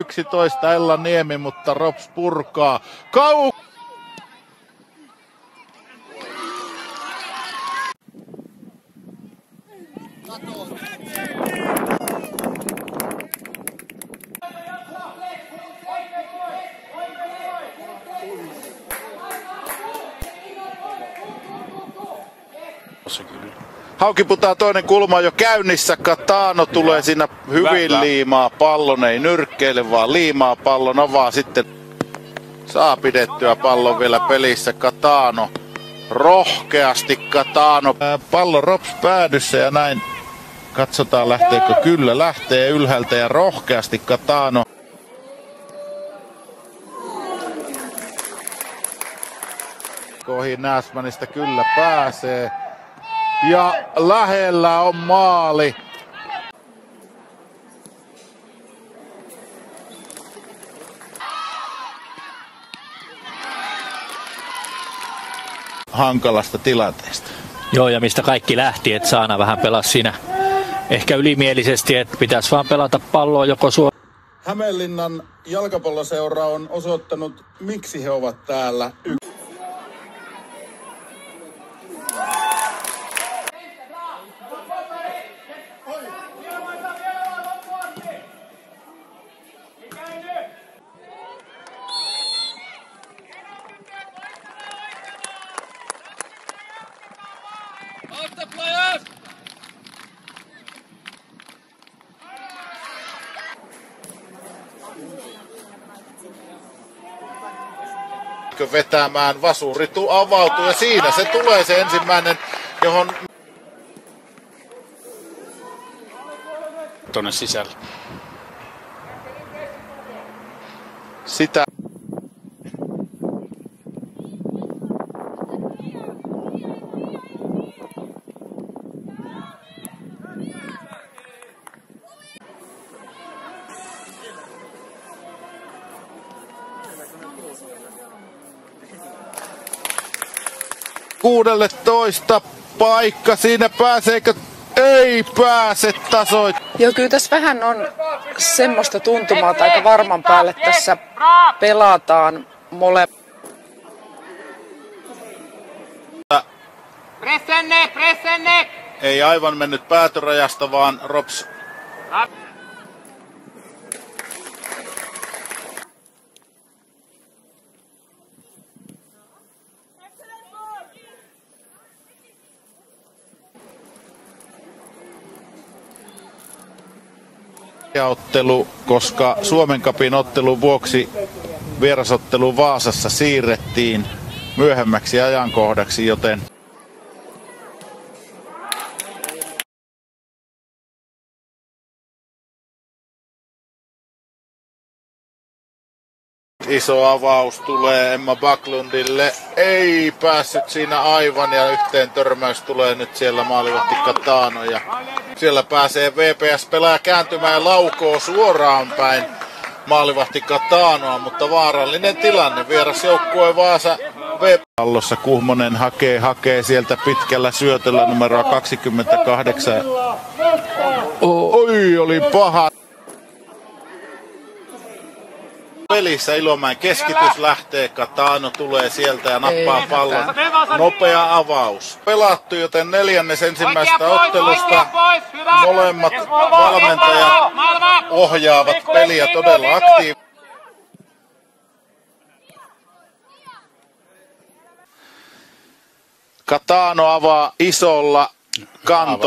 11 Ella Niemi, mutta Rops purkaa. Haukiputaa toinen kulma on jo käynnissä. Katano tulee siinä hyvin liimaa pallon, ei nyrkkeile vaan liimaa pallon, avaa sitten. Saa pidettyä pallon vielä pelissä Katano. Rohkeasti Katano. Pallon Rops päädyssä ja näin katsotaan lähteekö. Kyllä lähtee ylhäältä ja rohkeasti Katano. Ohi Näsmanista kyllä pääsee. Ja lähellä on maali. Hankalasta tilanteesta. Joo, ja mistä kaikki lähti, että Saana vähän pelasi siinä ehkä ylimielisesti, että pitäisi vaan pelata palloa joko suoraan. Hämeenlinnan jalkapalloseura on osoittanut, miksi he ovat täällä. Vetämään, vasuri avautuu ja siinä se tulee se ensimmäinen, johon tuonne sisälle. Sitä toista paikka, siinä pääseekö? Ei pääse tasoit. Joo, kyllä tässä vähän on semmoista tuntumaa, että aika varman päälle tässä pelataan molemmat. Presenne! Ei aivan mennyt päätörajasta, vaan Rops. Ottelu, koska Suomen Cupin ottelun vuoksi vierasottelu Vaasassa siirrettiin myöhemmäksi ajankohdaksi, joten iso avaus tulee Emma Backlundille. Ei päässyt siinä aivan ja yhteen törmäys tulee nyt siellä maalivahti Katano ja siellä pääsee VPS-pelaaja kääntymään ja laukoo suoraan päin maalivahti Katanoa, mutta vaarallinen tilanne. Vierasjoukkue Vaasa pallossa Kuhmonen hakee sieltä pitkällä syötöllä numero 28. Oi, oli paha. Pelissä Ilomäen keskitys lähtee, Katano tulee sieltä ja nappaa pallon. Nopea avaus. Pelattu, joten neljännes ensimmäistä ottelusta. Molemmat valmentajat ohjaavat peliä todella aktiivisesti. Katano avaa isolla kanto.